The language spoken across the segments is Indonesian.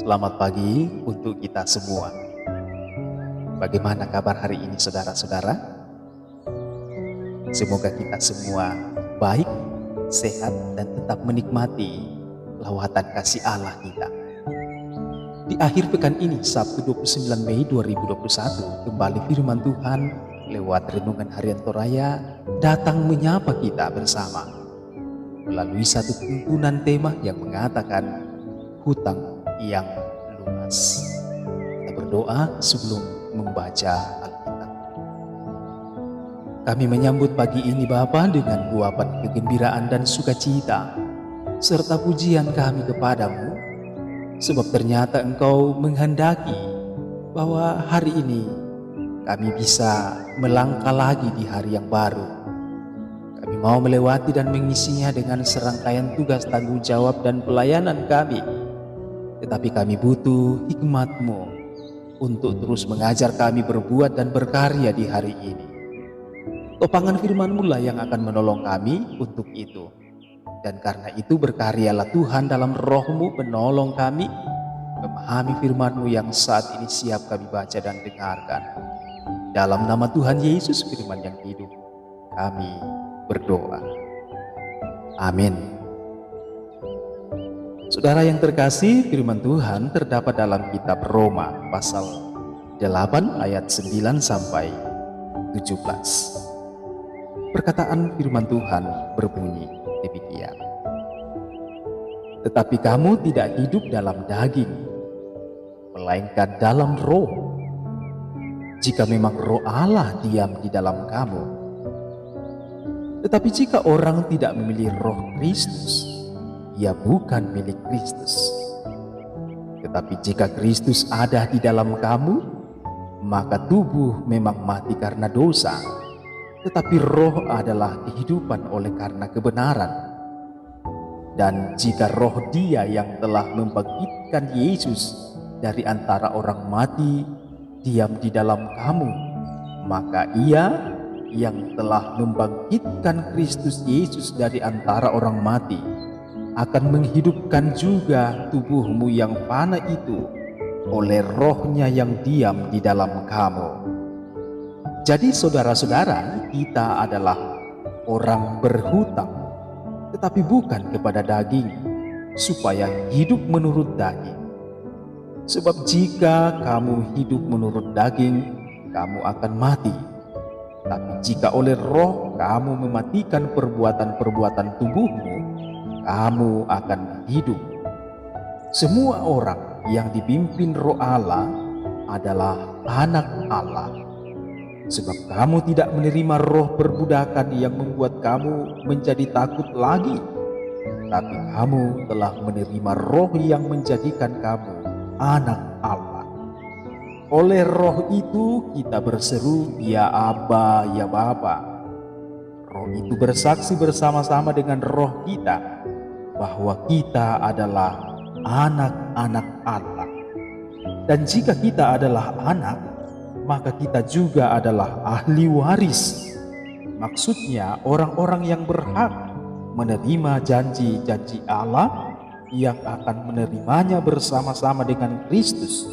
Selamat pagi untuk kita semua. Bagaimana kabar hari ini saudara-saudara? Semoga kita semua baik, sehat, dan tetap menikmati lawatan kasih Allah kita. Di akhir pekan ini, Sabtu 29 Mei 2021, kembali firman Tuhan lewat renungan harian Toraya datang menyapa kita bersama melalui satu tuntunan tema yang mengatakan hutang yang lunas. Kita berdoa sebelum membaca Alkitab. Kami menyambut pagi ini Bapa dengan luapan kegembiraan dan sukacita serta pujian kami kepadamu, sebab ternyata Engkau menghendaki bahwa hari ini kami bisa melangkah lagi di hari yang baru. Kami mau melewati dan mengisinya dengan serangkaian tugas tanggung jawab dan pelayanan kami. Tetapi kami butuh hikmat-Mu untuk terus mengajar kami berbuat dan berkarya di hari ini. Topangan firman-Mu lah yang akan menolong kami untuk itu. Dan karena itu berkaryalah Tuhan dalam Roh-Mu menolong kami memahami firman-Mu yang saat ini siap kami baca dan dengarkan. Dalam nama Tuhan Yesus firman yang hidup, kami berdoa. Amin. Saudara yang terkasih, firman Tuhan terdapat dalam kitab Roma pasal 8 ayat 9 sampai 17. Perkataan firman Tuhan berbunyi demikian. Tetapi kamu tidak hidup dalam daging, melainkan dalam roh. Jika memang roh Allah diam di dalam kamu. Tetapi jika orang tidak memilih roh Kristus, ia bukan milik Kristus. Tetapi jika Kristus ada di dalam kamu, maka tubuh memang mati karena dosa, tetapi roh adalah kehidupan oleh karena kebenaran. Dan jika roh Dia yang telah membangkitkan Yesus dari antara orang mati diam di dalam kamu, maka Ia yang telah membangkitkan Kristus Yesus dari antara orang mati akan menghidupkan juga tubuhmu yang fana itu oleh rohnya yang diam di dalam kamu. Jadi saudara-saudara, kita adalah orang berhutang, tetapi bukan kepada daging, supaya hidup menurut daging. Sebab jika kamu hidup menurut daging, kamu akan mati. Tapi jika oleh roh kamu mematikan perbuatan-perbuatan tubuhmu, kamu akan hidup. Semua orang yang dipimpin roh Allah adalah anak Allah. Sebab kamu tidak menerima roh perbudakan yang membuat kamu menjadi takut lagi, tapi kamu telah menerima roh yang menjadikan kamu anak Allah. Oleh roh itu kita berseru, ya Aba, ya Bapa. Roh itu bersaksi bersama-sama dengan roh kita bahwa kita adalah anak-anak Allah. Dan jika kita adalah anak, maka kita juga adalah ahli waris. Maksudnya orang-orang yang berhak menerima janji-janji Allah yang akan menerimanya bersama-sama dengan Kristus,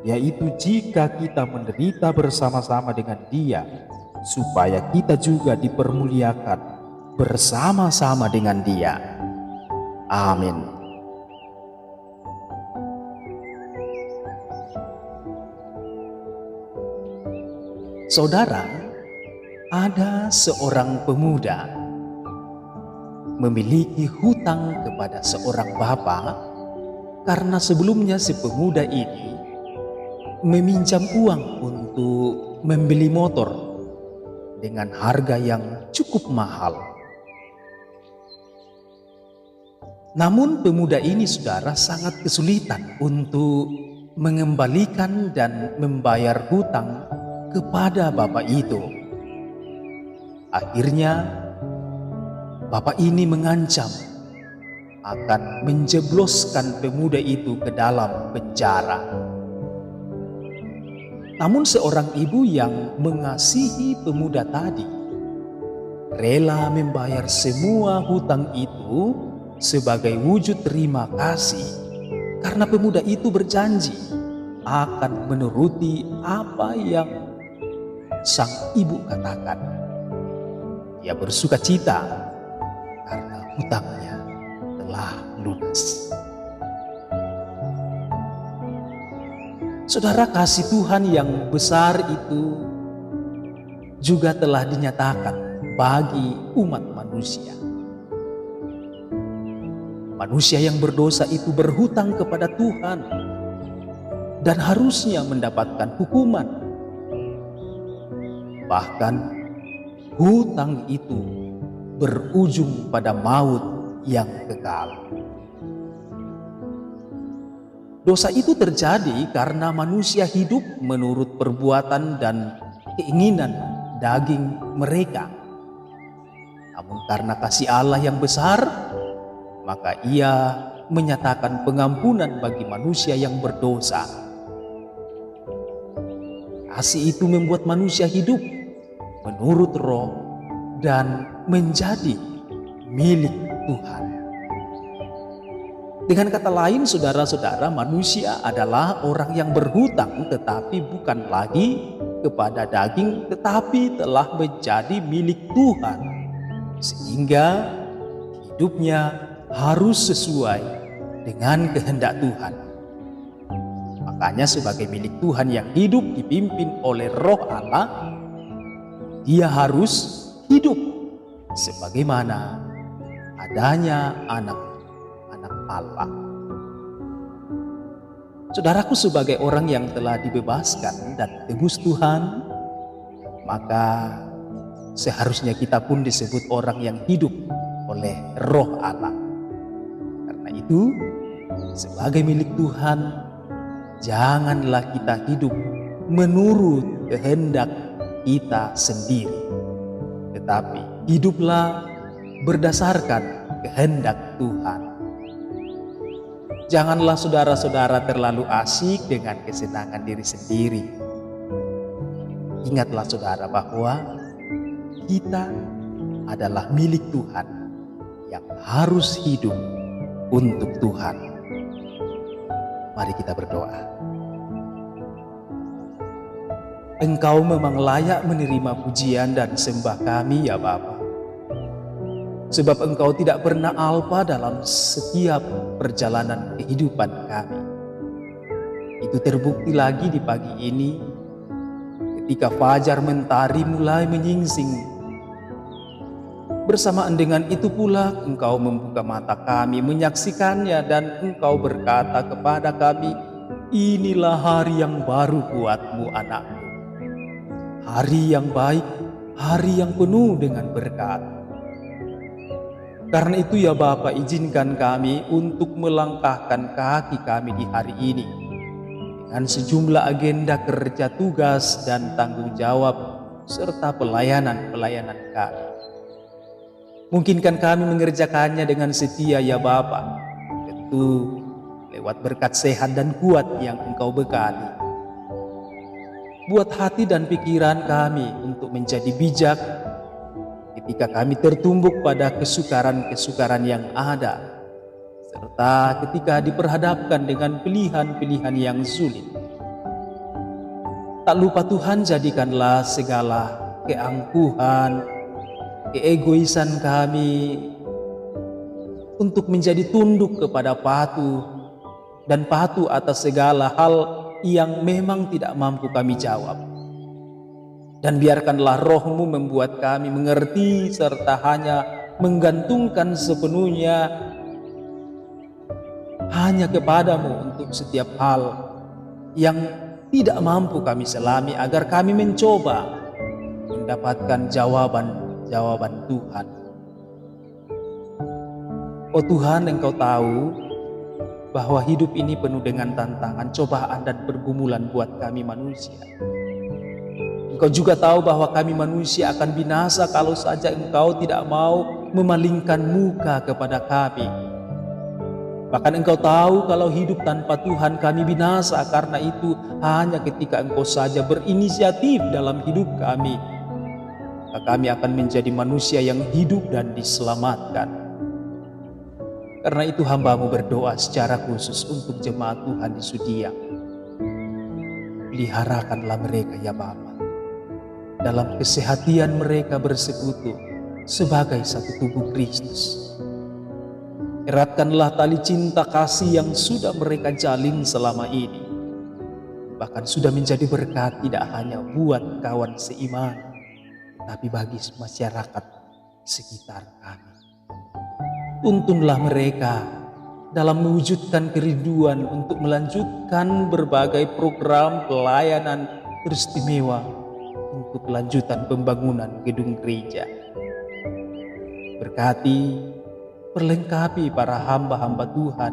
yaitu jika kita menderita bersama-sama dengan Dia, supaya kita juga dipermuliakan bersama-sama dengan Dia. Amin. Saudara, ada seorang pemuda memiliki hutang kepada seorang bapa karena sebelumnya si pemuda ini meminjam uang untuk membeli motor dengan harga yang cukup mahal. Namun pemuda ini saudara sangat kesulitan untuk mengembalikan dan membayar hutang kepada bapak itu. Akhirnya bapak ini mengancam akan menjebloskan pemuda itu ke dalam penjara. Namun seorang ibu yang mengasihi pemuda tadi rela membayar semua hutang itu sebagai wujud terima kasih Karena pemuda itu berjanji akan menuruti apa yang sang ibu katakan. Ia bersuka cita karena hutangnya telah lunas. Saudara, kasih Tuhan yang besar itu juga telah dinyatakan bagi umat manusia. Manusia yang berdosa itu berhutang kepada Tuhan dan harusnya mendapatkan hukuman. Bahkan hutang itu berujung pada maut yang kekal. Dosa itu terjadi karena manusia hidup menurut perbuatan dan keinginan daging mereka. Namun karena kasih Allah yang besar, maka Ia menyatakan pengampunan bagi manusia yang berdosa. Kasih itu membuat manusia hidup menurut roh dan menjadi milik Tuhan. Dengan kata lain, saudara-saudara, manusia adalah orang yang berhutang tetapi bukan lagi kepada daging, tetapi telah menjadi milik Tuhan, sehingga hidupnya harus sesuai dengan kehendak Tuhan. Makanya sebagai milik Tuhan yang hidup dipimpin oleh Roh Allah, dia harus hidup sebagaimana adanya anak-anak Allah. Saudaraku, sebagai orang yang telah dibebaskan dan tebus Tuhan, maka seharusnya kita pun disebut orang yang hidup oleh Roh Allah. Karena itu, sebagai milik Tuhan, janganlah kita hidup menurut kehendak kita sendiri, tetapi hiduplah berdasarkan kehendak Tuhan. Janganlah saudara-saudara terlalu asik dengan kesenangan diri sendiri. Ingatlah saudara bahwa kita adalah milik Tuhan yang harus hidup untuk Tuhan. Mari kita berdoa. Engkau memang layak menerima pujian dan sembah kami ya Bapa. Sebab Engkau tidak pernah alpa dalam setiap perjalanan kehidupan kami. Itu terbukti lagi di pagi ini ketika fajar mentari mulai menyingsing. Bersamaan dengan itu pula Engkau membuka mata kami menyaksikannya dan Engkau berkata kepada kami, inilah hari yang baru buatmu anakku. Hari yang baik, hari yang penuh dengan berkat. Karena itu ya Bapa, izinkan kami untuk melangkahkan kaki kami di hari ini dengan sejumlah agenda kerja tugas dan tanggung jawab serta pelayanan-pelayanan kami. Mungkinkan kami mengerjakannya dengan setia ya Bapa, tentu lewat berkat sehat dan kuat yang Engkau bekali. Buat hati dan pikiran kami untuk menjadi bijak ketika kami tertumbuk pada kesukaran-kesukaran yang ada, serta ketika diperhadapkan dengan pilihan-pilihan yang sulit. Tak lupa Tuhan, jadikanlah segala keangkuhan, keegoisan kami untuk menjadi tunduk kepada patuh dan patuh atas segala hal yang memang tidak mampu kami jawab. Dan biarkanlah Roh-Mu membuat kami mengerti serta hanya menggantungkan sepenuhnya hanya kepadamu untuk setiap hal yang tidak mampu kami selami, agar kami mencoba mendapatkan jawaban Tuhan. Oh Tuhan, Engkau tahu bahwa hidup ini penuh dengan tantangan, cobaan dan pergumulan buat kami manusia. Engkau juga tahu bahwa kami manusia akan binasa kalau saja Engkau tidak mau memalingkan muka kepada kami. Bahkan Engkau tahu kalau hidup tanpa Tuhan kami binasa. Karena itu hanya ketika Engkau saja berinisiatif dalam hidup kami, maka kami akan menjadi manusia yang hidup dan diselamatkan. Karena itu hamba-Mu berdoa secara khusus untuk jemaat Tuhan di Sudiang. Peliharakanlah mereka ya Bapa. Dalam kesehatian mereka bersekutu sebagai satu tubuh Kristus. Eratkanlah tali cinta kasih yang sudah mereka jalin selama ini. Bahkan sudah menjadi berkat tidak hanya buat kawan seiman, tapi bagi masyarakat sekitar kami. Tuntunlah mereka dalam mewujudkan kerinduan untuk melanjutkan berbagai program pelayanan teristimewa untuk kelanjutan pembangunan gedung gereja. Berkati, perlengkapi para hamba-hamba Tuhan,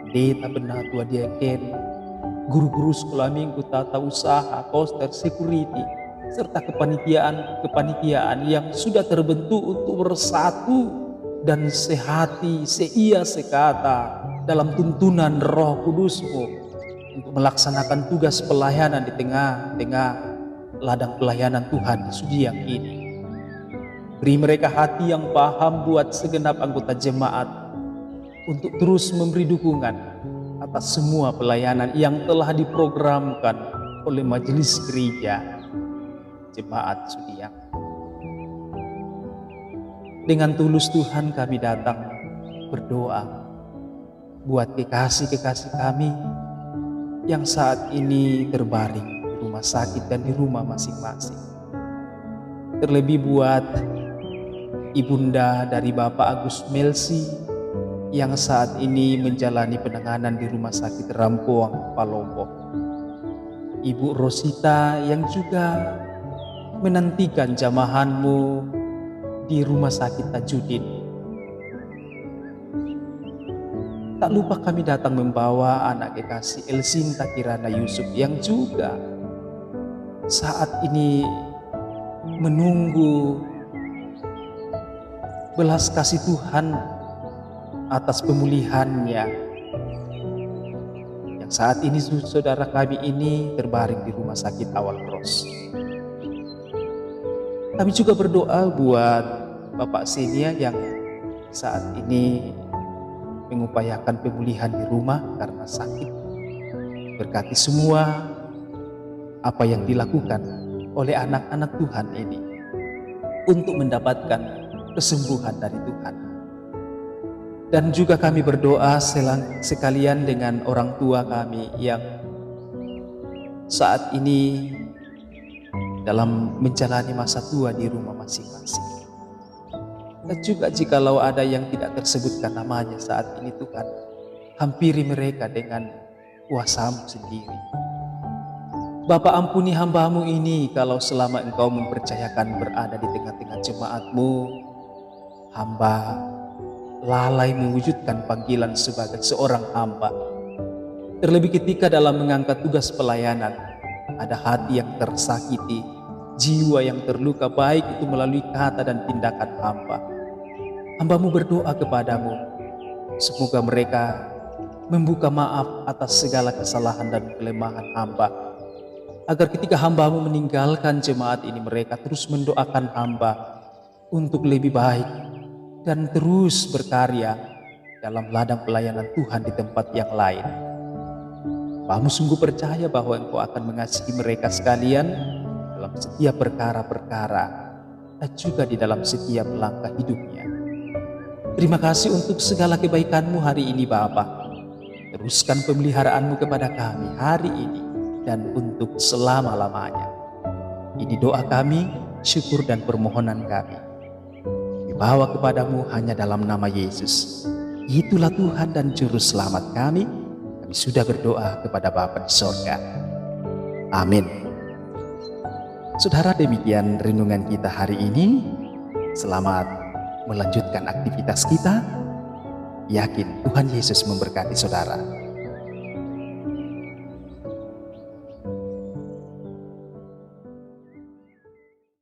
pendeta, penatua, diaken, guru-guru sekolah minggu, tata usaha, poster, security, serta kepanitiaan yang sudah terbentuk untuk bersatu dan sehati, seia, sekata dalam tuntunan Roh Kudus-Mu untuk melaksanakan tugas pelayanan di tengah-tengah ladang pelayanan Tuhan di Sudiang ini. Beri mereka hati yang paham buat segenap anggota jemaat untuk terus memberi dukungan atas semua pelayanan yang telah diprogramkan oleh Majelis Gereja Jemaat Sudiang. Dengan tulus Tuhan kami datang berdoa buat kekasih-kekasih kami yang saat ini terbaring di rumah sakit dan di rumah masing-masing. Terlebih buat ibunda dari Bapak Agus Melsi yang saat ini menjalani penanganan di Rumah Sakit Rampoang, Palombok. Ibu Rosita yang juga menantikan jamahan-Mu di Rumah Sakit Tajudin. Tak lupa kami datang membawa anak kekasih Elsinta Kirana Yusuf yang juga saat ini menunggu belas kasih Tuhan atas pemulihannya, yang saat ini saudara kami ini terbaring di Rumah Sakit Awal Cross. Kami juga berdoa buat Bapak Senia yang saat ini mengupayakan pemulihan di rumah karena sakit. Berkati semua apa yang dilakukan oleh anak-anak Tuhan ini untuk mendapatkan kesembuhan dari Tuhan. Dan juga kami berdoa sekalian dengan orang tua kami yang saat ini dalam menjalani masa tua di rumah masing-masing. Dan juga jikalau ada yang tidak tersebutkan namanya saat ini Tuhan, hampiri mereka dengan kuasa-Mu sendiri. Bapa, ampuni hamba-Mu ini kalau selama Engkau mempercayakan berada di tengah-tengah jemaat-Mu, hamba lalai mewujudkan panggilan sebagai seorang hamba. Terlebih ketika dalam mengangkat tugas pelayanan, ada hati yang tersakiti, jiwa yang terluka, baik itu melalui kata dan tindakan hamba. Hamba-Mu berdoa kepadamu, semoga mereka membuka maaf atas segala kesalahan dan kelemahan hamba, agar ketika hamba-Mu meninggalkan jemaat ini, mereka terus mendoakan hamba untuk lebih baik dan terus berkarya dalam ladang pelayanan Tuhan di tempat yang lain. Hamba-Mu sungguh percaya bahwa Engkau akan mengasihi mereka sekalian dalam setiap perkara-perkara dan juga di dalam setiap langkah hidupnya. Terima kasih untuk segala kebaikan-Mu hari ini Bapa. Teruskan pemeliharaan-Mu kepada kami hari ini dan untuk selama-lamanya. Ini doa kami, syukur dan permohonan kami. Dibawa kepadamu hanya dalam nama Yesus. Itulah Tuhan dan Juru Selamat kami. Kami sudah berdoa kepada Bapa di sorga. Amin. Saudara, demikian renungan kita hari ini. Selamat melanjutkan aktivitas kita. Yakin Tuhan Yesus memberkati saudara.